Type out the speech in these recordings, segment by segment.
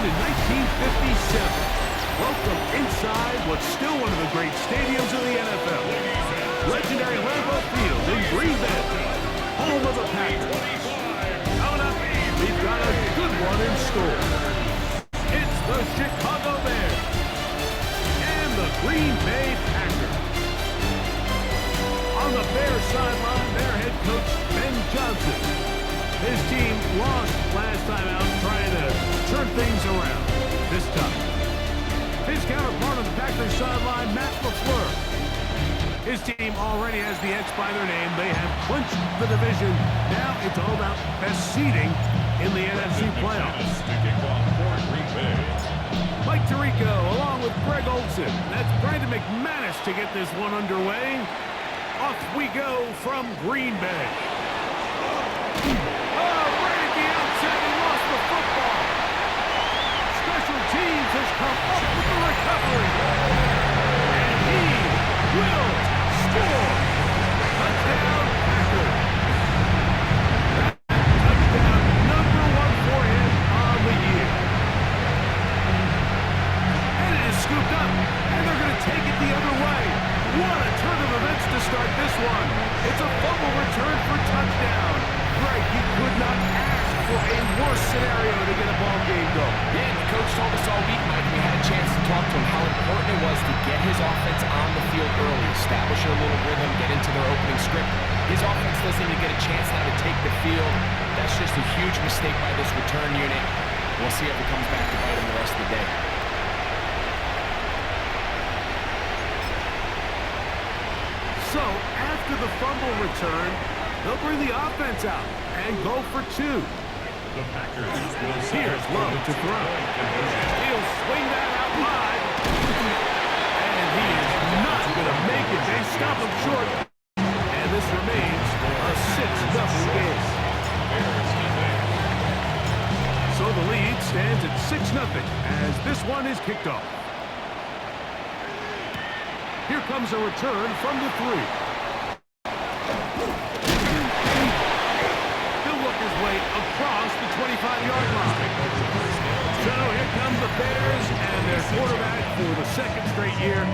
in 1957. Welcome inside what's still one of the great stadiums of the NFL. Legendary Lambeau Field in Green Bay, home of the Packers. Coming up, we've got a good one in store. It's the Chicago Bears and the Green Bay Packers. On the Bears sideline, their head coach, Ben Johnson. His team lost last time out trying to turn things around this time. His counterpart on the Packers sideline, Matt LaFleur. His team already has the X by their name. They have clinched the division. Now it's all about best seeding in the NFC playoffs. Mike Tirico along with Greg Olsen. That's Brandon McManus to get this one underway. Off we go from Green Bay. Right at the outset, he lost the football. Special teams has come up with the recovery. And he will score. Touchdown, Packers. Touchdown number 1 for him on the year. And it is scooped up, and they're going to take it the other way. What a turn of events to start this one. It's a fumble return for touchdown. Greg, you could not ask for a worse scenario to get a ball game going. Yeah, the coach told us all week, Mike, we had a chance to talk to him how important it was to get his offense on the field early, establish a little rhythm, get into their opening script. His offense doesn't even get a chance now to take the field. That's just a huge mistake by this return unit. We'll see if it comes back to bite him the rest of the day. So, after the fumble return, they'll bring the offense out and go for 2. Here's Love to throw. He'll swing that out wide. And he is not going to make it. They stop him short. And this remains a 6-0 game. So the lead stands at 6-0 as this one is kicked off. Here comes a return from the 3. He'll work his way across the 25-yard line. So here come the Bears and their quarterback for the 2nd straight year.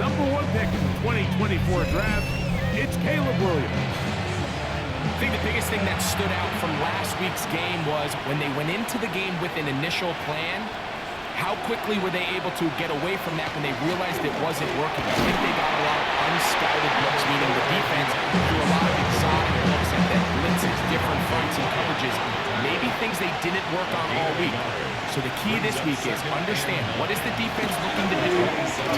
Number 1 pick in the 2024 draft, it's Caleb Williams. I think the biggest thing that stood out from last week's game was when they went into the game with an initial plan, how quickly were they able to get away from that when they realized it wasn't working? I think they got a lot of unscouted looks, meaning the defense threw a lot of exotic looks at that blitzes, different fronts and coverages, maybe things they didn't work on all week. So the key this week is understand what is the defense looking to do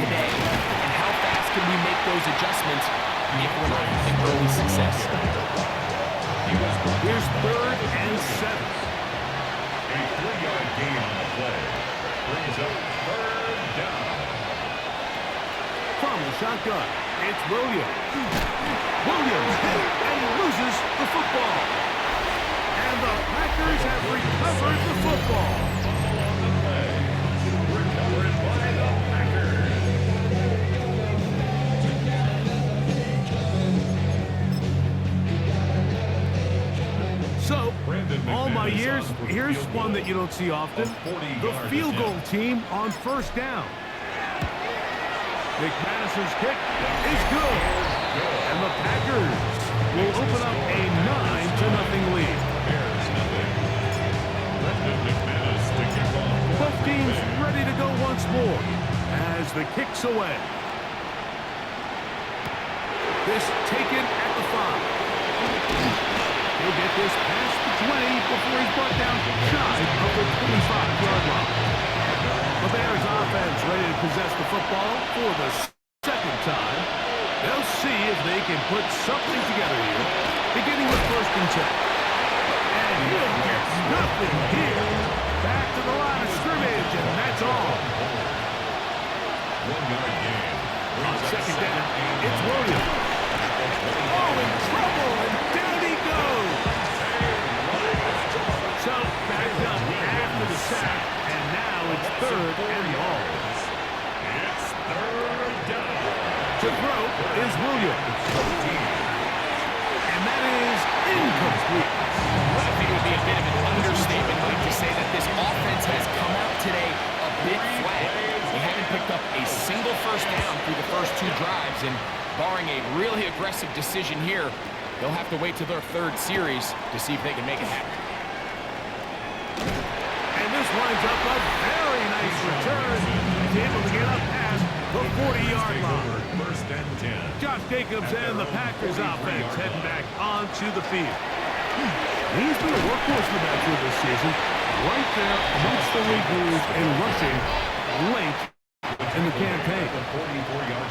today, and how fast can we make those adjustments if we're not having early success. Here's 3rd and 7. A 3-yard gain on the play. Brings up 3rd down. From the shotgun, it's Williams. Williams hit and loses the football. And the Packers have recovered the football. On the play. Recovered by the Packers. So, all my years, here's one that you don't see often. The field goal team on 1st down. McManus's kick is good. And the Packers will open up a 9-0 lead. Both teams ready to go once more as the kick's away. This taken at the 5. He'll get this past the 20 before he's brought down shy of the 25-yard line. The Bears offense ready to possess the football for the 2nd time. They'll see if they can put something together here, beginning with 1st and 10. And he'll get nothing here. Back to the line of scrimmage, and that's all. 1-yard gain. On 2nd down, it's Williams. Oh, in trouble, and down he goes. So, backed up after the sack, and now it's 3rd and long. It's 3rd down. To throw is Williams. And that is incomplete. I think it would be a bit of an understatement, Mike, to say that this offense has come out barring a really aggressive decision here, they'll have to wait to their third series to see if they can make it happen. And this winds up a very nice return. He's able to get up past the 40-yard line. First and 10. Josh Jacobs and the Packers offense heading back onto the field. He's been a workhorse for them through this season, right there amongst the leaders in rushing late in the campaign.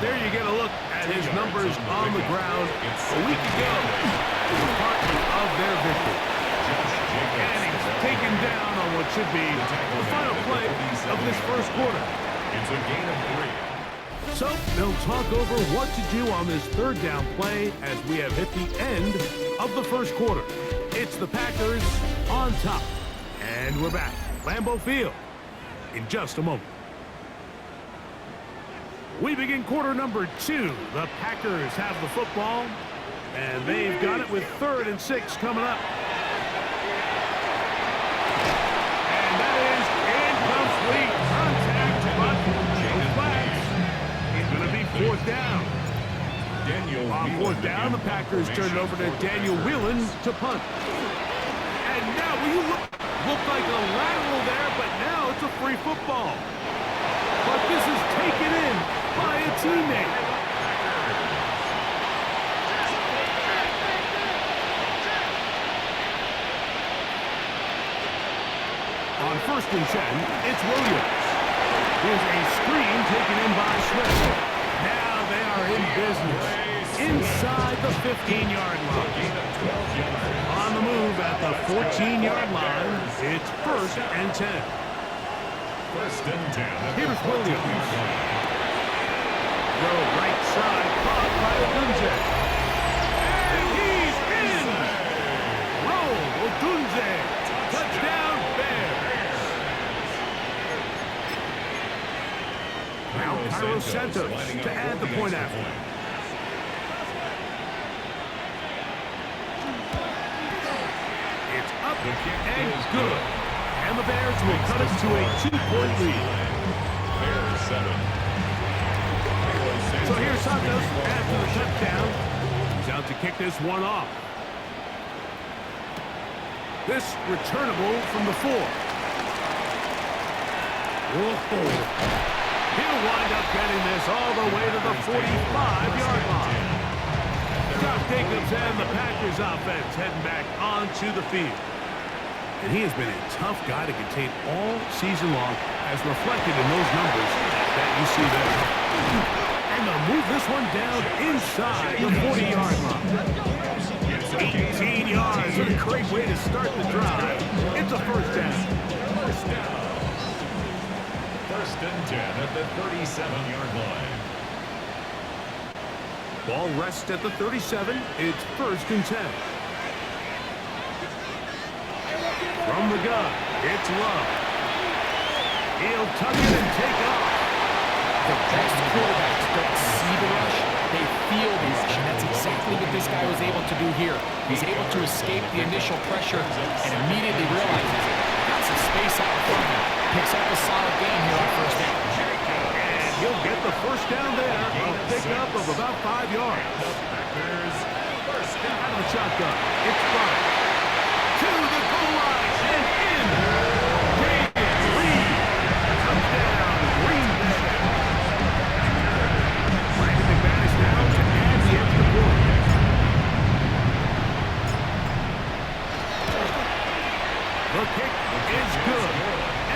There you get a look at his numbers on the ground a week ago. Part of their victory. And he's taken down on what should be the final play of this first quarter. It's a gain of 3. So they'll talk over what to do on this third down play as we have hit the end of the first quarter. It's the Packers on top. And we're back. Lambeau Field in just a moment. We begin quarter number 2. The Packers have the football, and they've got it with 3rd and 6 coming up. And that is incomplete. Contact, but no flags. It's going to be 4th down. On 4th down, the Packers turn it over to Daniel Whelan to punt. And now, will you look like a lateral there, but now it's a free football. But this is taken in by a teammate. On 1st and 10, it's Williams. Here's a screen taken in by Swift. Now they are in business inside the 15-yard line. On the move at the 14-yard line, it's 1st and 10. 1st and 10. Here's Williams. Go right side, caught by Odunze. And he's in! Roll, Odunze. Touchdown, Bears. Now Carlos Santos to add the point after. It's up and good. And the Bears will cut it to a 2-point lead. Bears 7. So here's Santos after the touchdown. He's out to kick this one off. This returnable from the 4. He'll wind up getting this all the way to the 45-yard line. Josh Jacobs and the Packers offense heading back onto the field. And he has been a tough guy to contain all season long, as reflected in those numbers that you see there. And they'll move this one down inside the 40-yard line. 18 yards. What a great way to start the drive. It's a 1st down. 1st and 10 at the 37-yard line. Ball rests at the 37. It's 1st and 10. From the gun, it's Love. He'll tuck it and take off. The best quarterbacks don't see the rush, they feel the rush, and that's exactly what this guy was able to do here. He's able to escape the initial pressure and immediately realizes got some space out in front of him. Picks up a solid gain here on 1st down. And he'll get the 1st down there, a pickup of about 5 yards. Out of the shotgun, it's Bryant. To the goal line and in. Davis Reed. Touchdown, Green Bay. Brandon McManus now to add the extra point. The kick is good.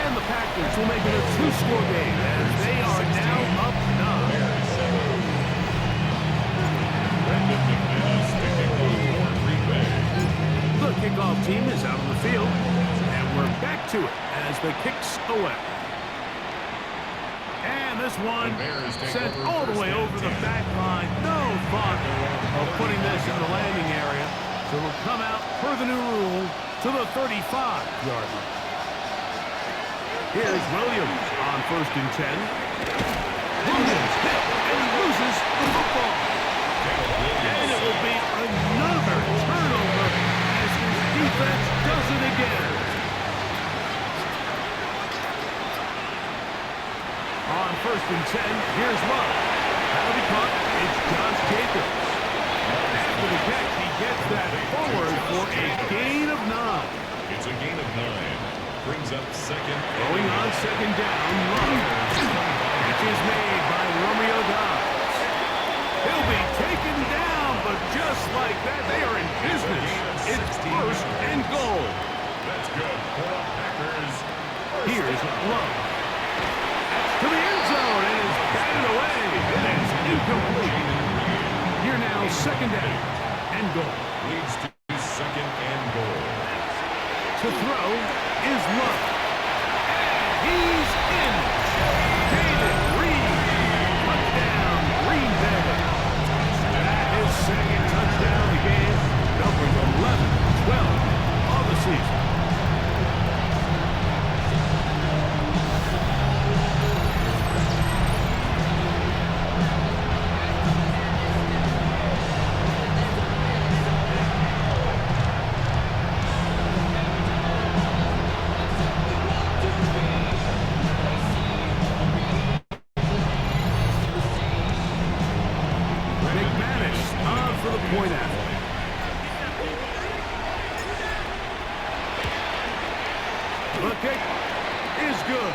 And the Packers will make it a 2-score game as they are now up 9. Brandon McManus picking up for Green Bay. The kickoff team is out on the field, and we're back to it as the kick's away. And this one sent all the way over the back line. No thought of putting this in the landing area. So it'll come out per the new rule to the 35-yard line. Here's Williams on 1st and 10. Williams hit, and he loses the football. And it will be another turnover as his defense does it again. On 1st and 10, here's Love. That'll be caught. It's Josh Jacobs. Here's Love. To the end zone and is batted away. It is incomplete. Here now, second down and goal. Leads to second and goal. To throw is Love. He's in. David Reed. Touchdown, Green Bay. That is second touchdown of the game. Numbers 11, 12 on the season. Point out. The kick is good.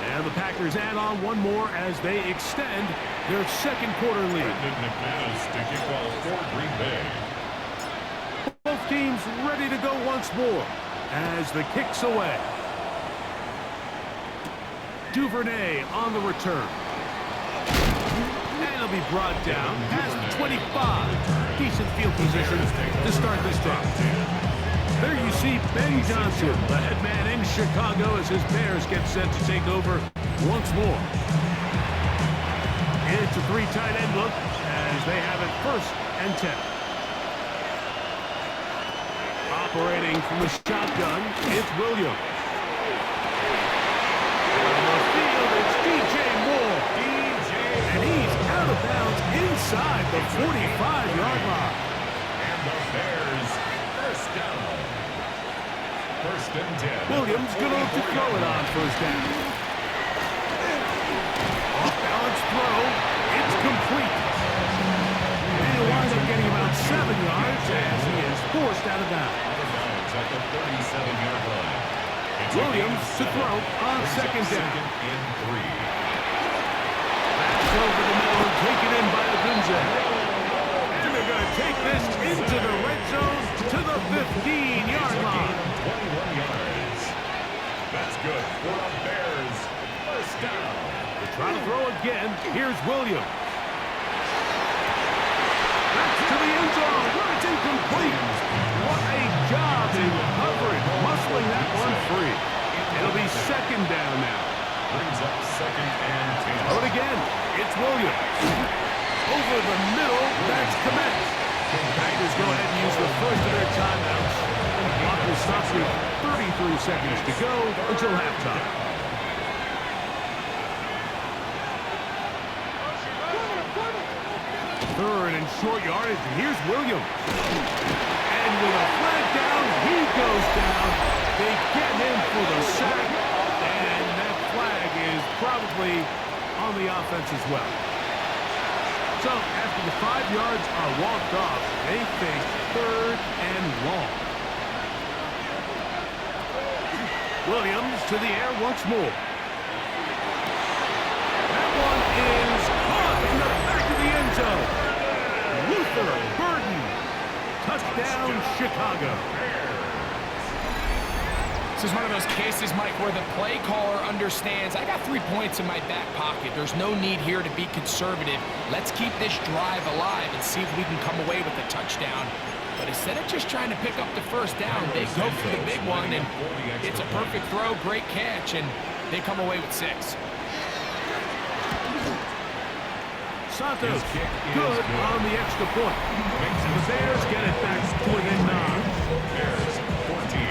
And the Packers add on one more as they extend their second quarter lead. Brendan McManus to kick off for Green Bay. Both teams ready to go once more as the kick's away. Duvernay on the return. And it'll be brought down past 25. Decent field position to start this drive. There you see Ben Johnson, the head man in Chicago, as his Bears get set to take over once more. It's a three tight end look as they have it first and 10. Operating from the shotgun, it's Williams. On the field, it's DJ Moore. And he's out of bounds inside the 45-yard line. And the Bears first down. First and 10. Williams going to look to throw it on first down. Off-balance throw. It's complete. And he'll wind up getting about 7 yards as he is forced out of bounds. At the 37-yard line. Williams to throw on second down. And 3. Over the middle, taken in by Odunze. And they're going to take this into the red zone to the 15-yard line. 21 yards. That's good for the Bears. First down. They try to throw again. Here's Williams. Back to the end zone. Where it's incomplete. What a job in coverage, muscling that one free. It'll be second down now. Brings up second and 10. Throw it again. It's Williams. Over the middle, that's Kmet. Packers go ahead and use the first of their timeouts. Clock will stop with 33 seconds to go until halftime. Third and short yardage, and here's Williams. And with a flag down, he goes down. They get him for the sack, and that flag is probably on the offense as well. So, after the 5 yards are walked off, they face third and long. Williams to the air once more. That one is caught in the back of the end zone. Luther Burden. Touchdown, Chicago. This is one of those cases, Mike, where the play caller understands, I got 3 points in my back pocket. There's no need here to be conservative. Let's keep this drive alive and see if we can come away with a touchdown. But instead of just trying to pick up the first down, they go for the big one, and it's a perfect throw, great catch, and they come away with 6. Santos, good on the extra point. And the Bears get it back to within 9. Bears 14.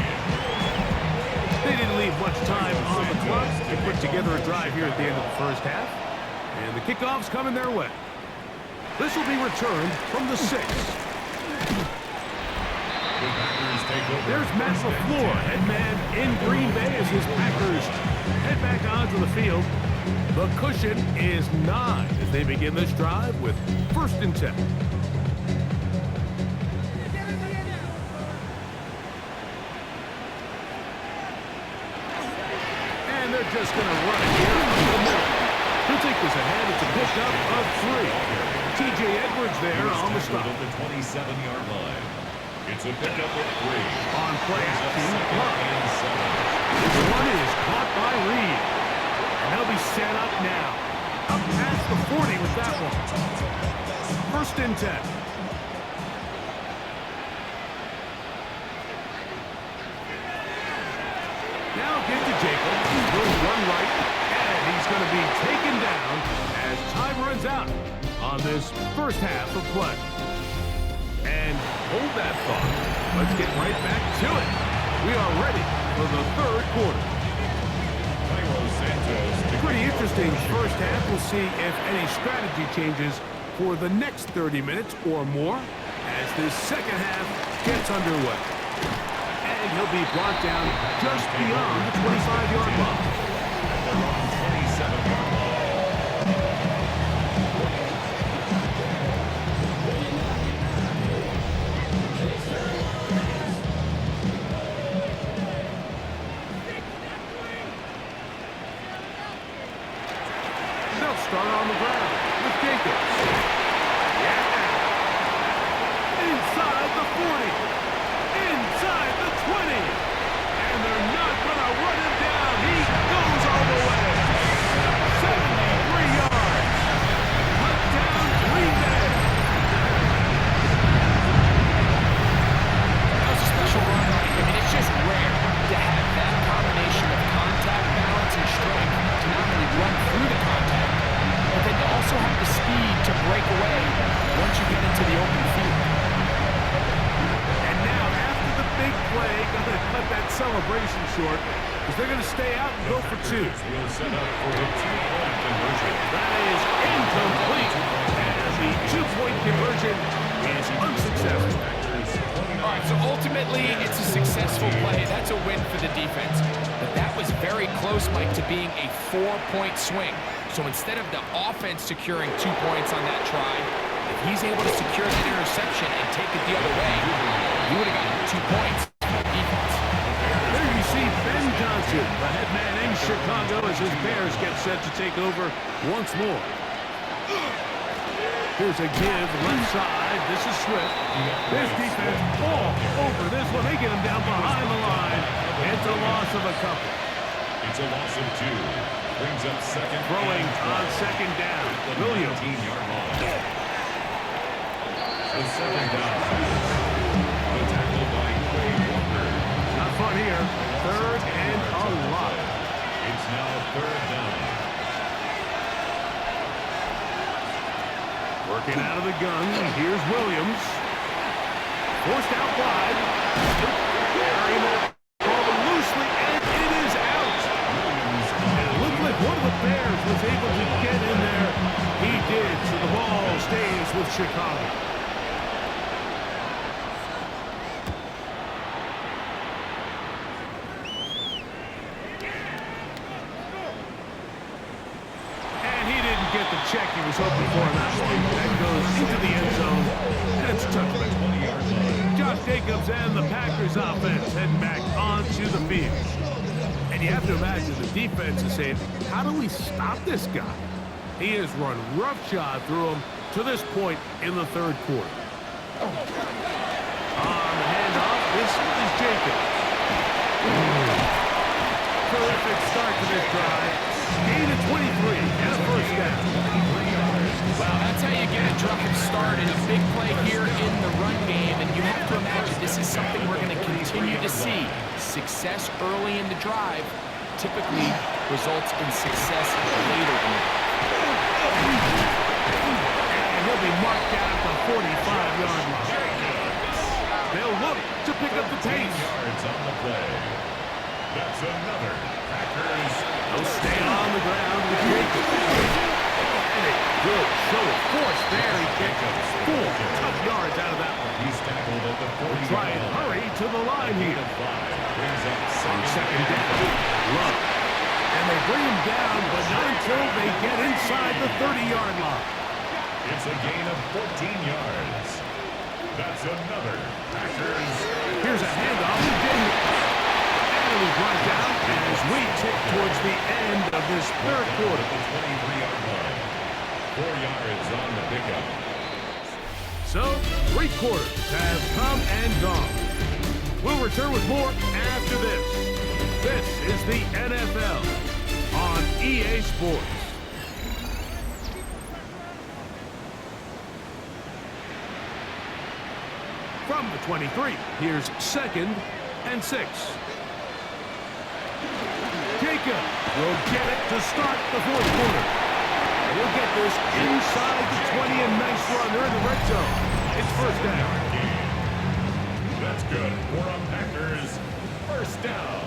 They didn't leave much time on the clock. They put together a drive here at the end of the first half. And the kickoff's coming their way. This will be returned from the 6. There's Matt LaFleur, head man in Green Bay as his Packers head back onto the field. The cushion is 9 as they begin this drive with first and 10. And they're just going to run it here in the middle. He'll take this ahead. It's a pickup of 3. T.J. Edwards there on the stop. The 27-yard line. It's a pickup of 3. On play action, Second Love. and 7. This one is caught by Reed. And they'll be set up now. Up past the 40 with that one. First and 10. Now get to Jacob. He'll run right. And he's going to be taken down as time runs out on this first half of play. And hold that thought. Let's get right back to it. We are ready for the third quarter. Cairo Santos. Pretty interesting first half. We'll see if any strategy changes for the next 30 minutes or more as this second half gets underway. And he'll be brought down just beyond the 25-yard line. They're on 27-yard line. They'll start on the ground with Jacobs. Yeah. Inside the 40. Inside the 20. And they're not going to run him down. He goes all the way. 73 yards. Touchdown, Green Bay. That was a special run, Mike. I mean, it's just rare to have that combination of contact, balance, and strength to not only run through the contact, but then to also have the speed to break away once you get into the open field. And now, after the big play, going to cut that celebration short because they're going to stay out and go for 2. Will set up for a 2-point conversion. That is incomplete. And the 2-point conversion is unsuccessful. All right, so ultimately, it's a successful play. That's a win for the defense. But that was very close, Mike, to being a 4-point swing. So instead of the offense securing 2 points on that try, if he's able to secure that interception and take it the other way, he would have gotten 2 points for the defense. There you see Ben Johnson, the head man in Chicago, as his Bears get set to take over once more. Here's a give, left side. This is Swift. This defense all over this one. They get him down behind the line. It's a loss of a couple. It's a loss of 2. Brings up second. Throwing on second down. Williams. 19-yard line. The second down. The tackle by Quay Walker. Not fun here. Third and a lot. It's now third down. Working out of the gun. Here's Williams. Forced out wide. Carrying that ball loosely, and it is out. And it looked like one of the Bears was able to get in there. He did, so the ball stays with Chicago. And he didn't get the check he was hoping for in that one. That goes into the end zone, and it's a touchback. 20-yard line. Josh Jacobs and the Packers offense heading back onto the field. And you have to imagine the defense is saying, how do we stop this guy? He has run roughshod through him to this point in the third quarter. On the handoff, this is Jacobs. Terrific start to this drive. Gain of 23 and a first down. Well, that's how you get a drive started. A big play here in the run game, and you have to imagine this is something we're going to continue to see. Success early in the drive typically results in success later in the And he'll be marked down at the 45-yard line. They'll look to pick up the pace. Yards on the play. That's another Packers. They'll stay on the ground with Jacobs. And a good show of force there. He gets 4 tough yards out of that one. He's tackled at the 40-yard Try and hurry to the line here. Brings up On second down, Love. And they bring him down, but not until they get inside the 30-yard line. It's a gain of 14 yards. That's another Packers. Here's a handoff to Daniels. And he's brought down as we tick towards the end of this third quarter. At the 23-yard line. 4 yards on the pickup. So, 3 quarters have come and gone. We'll return with more after this. This is the NFL on EA Sports. From the 23, here's 2nd and 6. Jacob will get it to start the 4th quarter. We'll get this inside the 20, and nice run. They're in the red zone. It's 1st down. That's good for a Packers 1st down.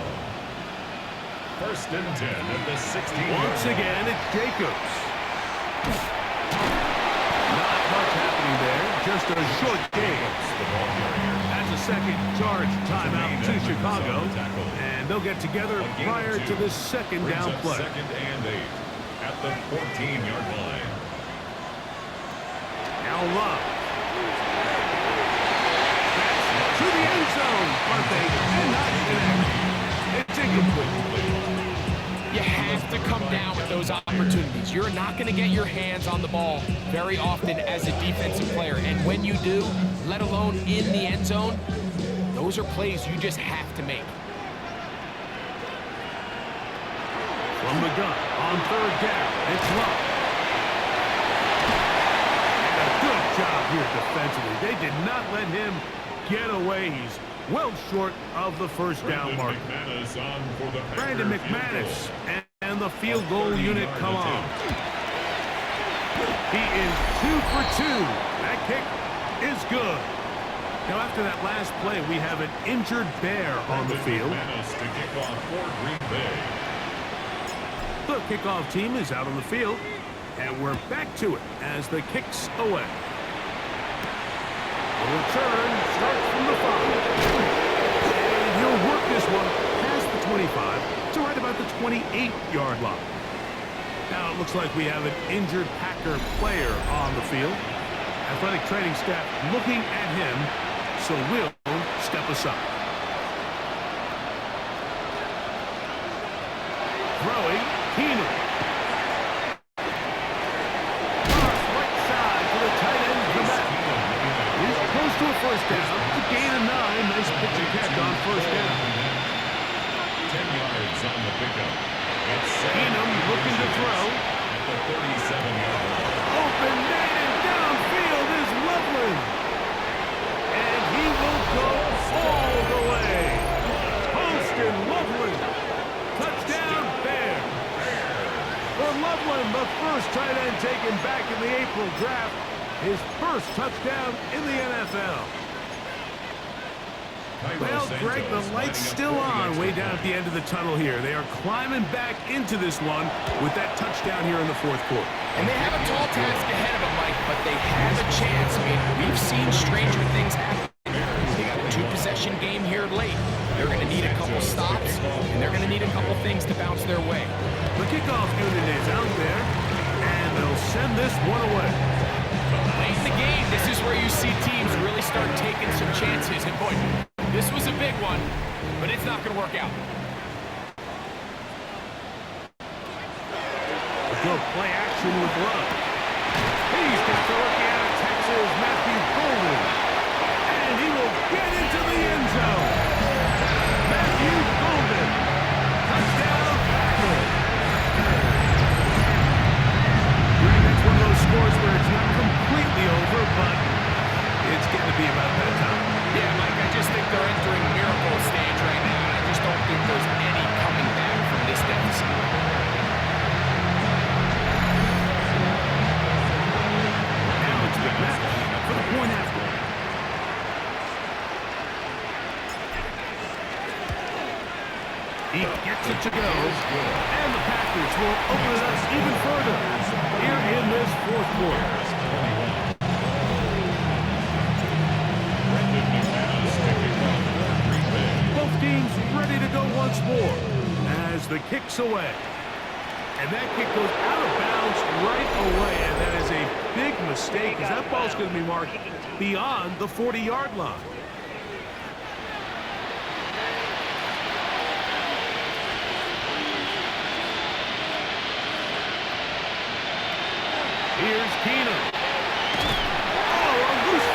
1st and 10 at the 16. Once again, it's Jacobs. Not much happening there. Just a short game. That's a 2nd charge timeout to Chicago. And they'll get together prior to this 2nd down play. 2nd and 8 at the 14-yard line. Now Love. That's to the end zone, but they cannot connect. It's incomplete. You have to come down with those opportunities. You're not going to get your hands on the ball very often as a defensive player. And when you do, let alone in the end zone, those are plays you just have to make. From the gun on 3rd down, it's Love. And a good job here defensively. They did not let him get away. He's well short of the 1st down mark. Brandon McManus and the field goal unit come on. He is 2 for 2. That kick is good. Now after that last play, we have an injured Bear on the field. To kick off for Green Bay. The kickoff team is out on the field, and we're back to it as the kick's away. The return starts from the 5. And he'll work this one past the 25 to right about the 28-yard line. Now it looks like we have an injured Packer player on the field. Athletic training staff looking at him, so we'll step aside. Throwing, Keenum. Right side to the tight end, Komet. He's close to a 1st down. To gain a 9. Nice pitch and catch on 1st down. 10 yards on the pickup. Keenum looking to throw. At the 37-yard line. Open man and downfield is Loveland. And he will go all the way. Holston Loveland. Touchdown, Bear. For Loveland, the 1st tight end taken back in the April draft. His 1st touchdown in the NFL. Well, Greg, the light's still on way down at the end of the tunnel here. They are climbing back into this one with that touchdown here in the 4th quarter. And they have a tall task ahead of them, Mike, but they have a chance. I mean, we've seen stranger things happen. They got a 2-possession game here late. They're going to need a couple stops, and they're going to need a couple things to bounce their way. The kickoff unit is out there, and they'll send this one away. Late in the game, this is where you see teams really start taking some chances. And boy, this was a big one, but it's not going to work out. Go play action with Love. He's got the rookie out of Texas, Matthew Golden. And he will get into the end zone. Matthew Golden. Touchdown, Packers. Greg, that's one of those scores where it's not completely over, but it's getting to be about that time. Yeah, Mike, I just think they're entering miracle stage right now, and I just don't think there's any coming back from this deficit. For the point after. He gets it to go. And the Packers will open it up even further here in this 4th quarter. Both teams ready to go once more as the kick's away. And that kick goes out of bounds right away, and that is a big mistake because that ball's going to be marked beyond the 40-yard line. Here's Keenum. Oh, a loose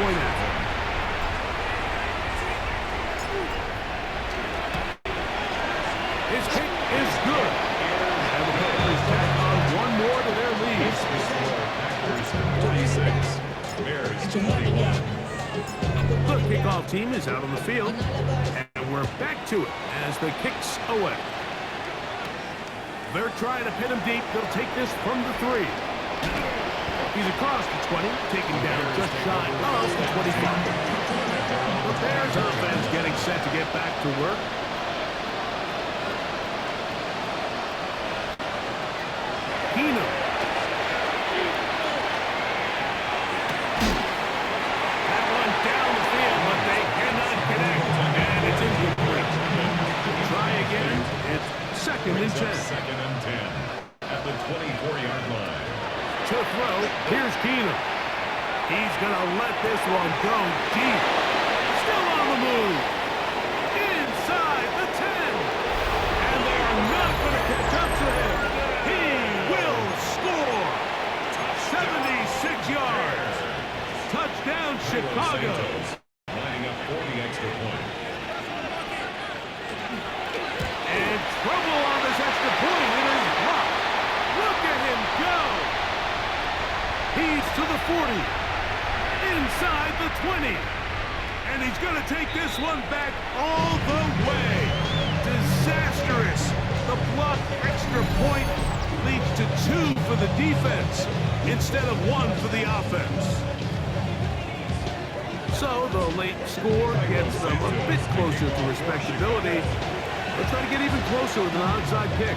point after. His kick is good. And the Packers tack on one more to their lead. Packers 46, Bears 21. The kickoff team is out on the field, and we're back to it as the kick's away. They're trying to pin him deep. They'll take this from the 3. He's across the 20, taken down just shy of the 25. The Bears offense getting set to get back to work. Keenum. That one down the field, but they cannot connect, and it's incomplete. Try again. It's second and 10. Second and 10 at the 24-yard line. To throw, here's Keenum. He's going to let this one go deep. Still on the move. Inside the 10. And they are not going to catch up to him. He will score. 76 yards. Touchdown, Chicago. Lining up for the extra point. And trouble on this extra point. It is blocked. Look at him go. He's to the 40. Inside the 20. And he's going to take this one back all the way. Disastrous. The blocked extra point leads to 2 for the defense instead of 1 for the offense. So the late score gets them a bit closer to respectability. They'll try to get even closer with an onside kick.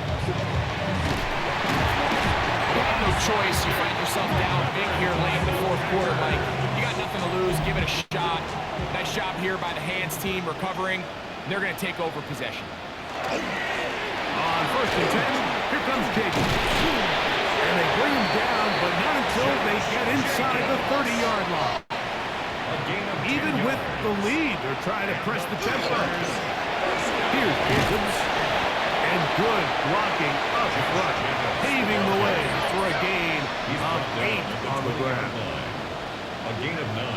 No choice. You find yourself down big here late in the fourth quarter, Mike. You got nothing to lose. Give it a shot. Nice job here by the hands team recovering. They're going to take over possession. On first and 10, here comes Jacobs. And they bring him down, but not until they get inside the 30-yard line. Even with the lead, they're trying to press the tempo. Here's Jacobs. And good blocking up front, paving the way for a gain of 8 on the ground. A gain of 9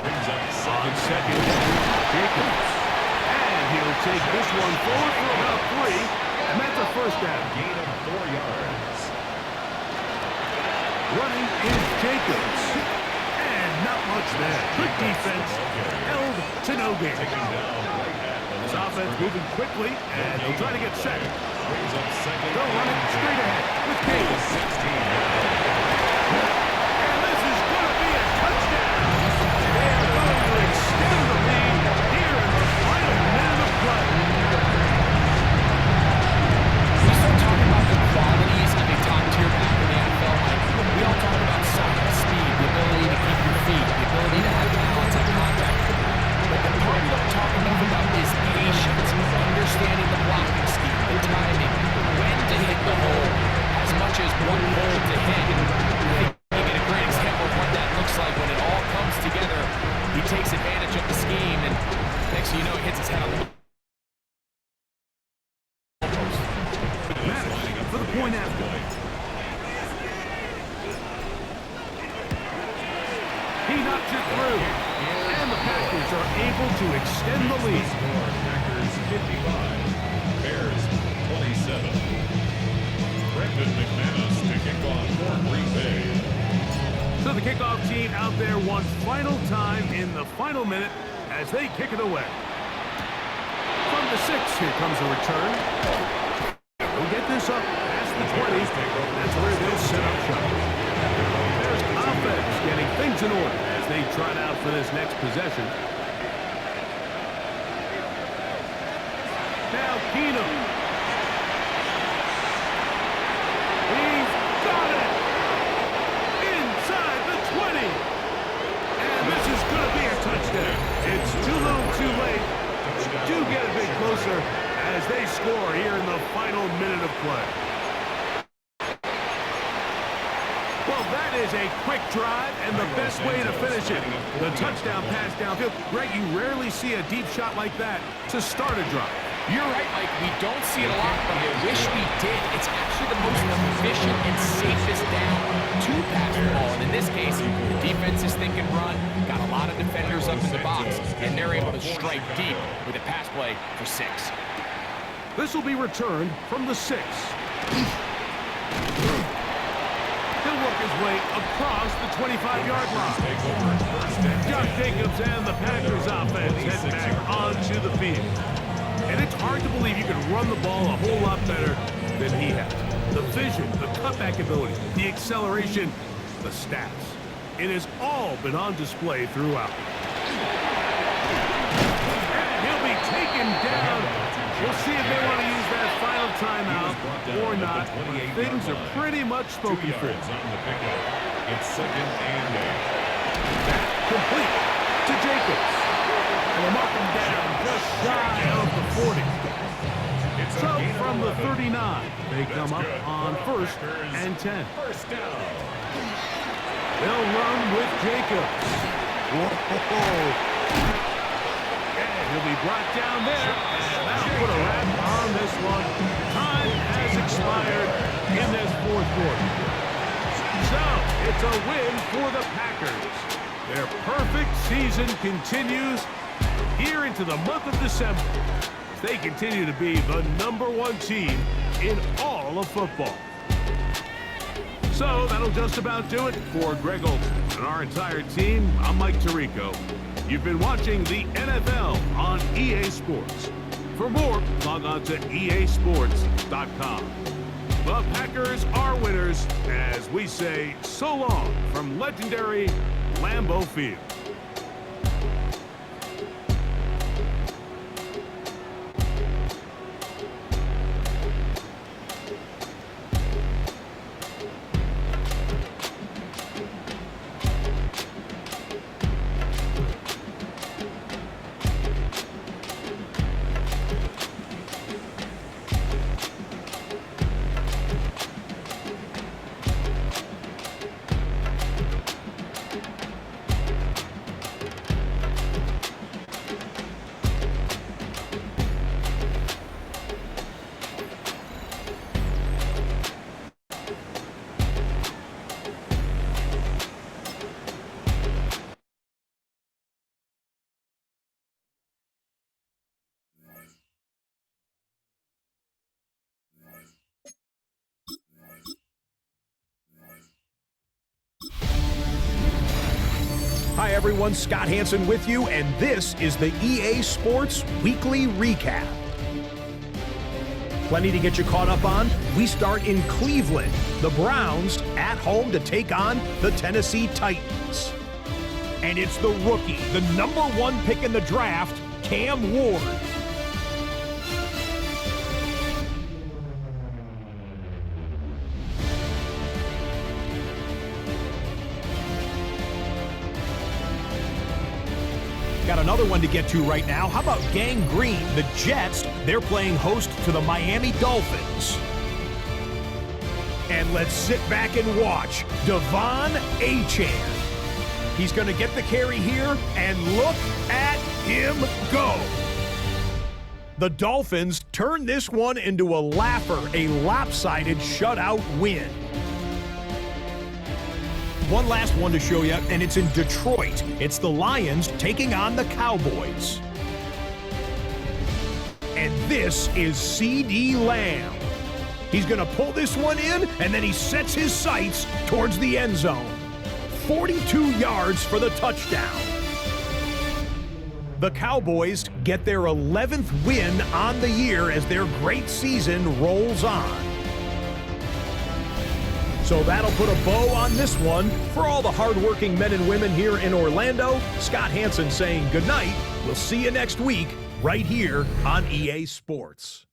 brings up On second down, Jacobs. And he'll take this one forward for about 3, and that's a first down. gain of 4 yards. Running is Jacobs. And not much there. Good defense, held to no gain. Taken down right at the This offense moving quickly, and they'll try to get set. brings up second. They'll run it straight ahead with Caleb. 16. And this is going to be a touchdown. They are going to extend the lead here in the final minute of play. We start talking about the qualities of a top-tier back in the NFL. We all talk about size, speed, the ability to keep your feet, the ability to have balance and contact. But the part we don't talk enough about is patience, understanding the blocking scheme, the timing, when to hit the hole, as much as what hole to hit. I think you get a great example of what that looks like when it all comes together. He takes advantage of the scheme, and next thing you know, he hits his head on the Maddox for the point after. He knocks it through. And the Packers are able to extend the lead. Packers 55, Bears 27. Brendan McManus to kick off for Green Bay. So the kickoff team out there one final time in the final minute as they kick it away. From the 6, here comes a return. We'll get this up past the 20. That's where they'll set up shop. There's offense getting things in order as they trot out for this next possession. Now Keenum. He's got it. Inside the 20. And this is going to be a touchdown. It's too little too late. Do get a bit closer as they score here in the final minute of play. Well, that is a quick drive and the best way to finish it. The touchdown pass downfield. Greg, you rarely see a deep shot like that to start a drive. You're right, Mike. We don't see it a lot, but I wish we did. It's actually the most efficient and safest down to pass the ball. And in this case, the defense is thinking run, got a lot of defenders up in the box, and they're able to strike deep with a pass play for 6. This will be returned from the 6. He'll work his way across the 25-yard line. Josh Jacobs and the Packers offense head back onto the field. And it's hard to believe you can run the ball a whole lot better than he has. The vision, the cutback ability, the acceleration, the stats. It has all been on display throughout. And he'll be taken down. We'll see if they want to use that final timeout or not. Things are pretty much spoken for. It's 2nd and 8. Complete to Jacobs. And mark him down just shy of the 40. So from the 39, they come up on 1st and 10. First down. They'll run with Jacobs. Whoa. And he'll be brought down there. And that'll put a wrap on this one. Time has expired in this 4th quarter. So it's a win for the Packers. Their perfect season continues here into the month of December. They continue to be the #1 team in all of football. So that'll just about do it for Greg Olsen and our entire team. I'm Mike Tirico. You've been watching the NFL on EA Sports. For more, log on to easports.com. The Packers are winners as we say so long from legendary Lambeau Field. Hi everyone, Scott Hansen with you, and this is the EA Sports Weekly Recap. Plenty to get you caught up on. We start in Cleveland. The Browns at home to take on the Tennessee Titans. And it's the rookie, the #1 pick in the draft, Cam Ward. Got another one to get to right now. How about Gang Green? The Jets, they're playing host to the Miami Dolphins. And let's sit back and watch Devon Achane. He's going to get the carry here, and look at him go. The Dolphins turn this one into a laugher, a lopsided shutout win. One last one to show you, and it's in Detroit. It's the Lions taking on the Cowboys. And this is CeeDee Lamb. He's going to pull this one in, and then he sets his sights towards the end zone. 42 yards for the touchdown. The Cowboys get their 11th win on the year as their great season rolls on. So that'll put a bow on this one. For all the hardworking men and women here in Orlando, Scott Hansen saying goodnight. We'll see you next week right here on EA Sports.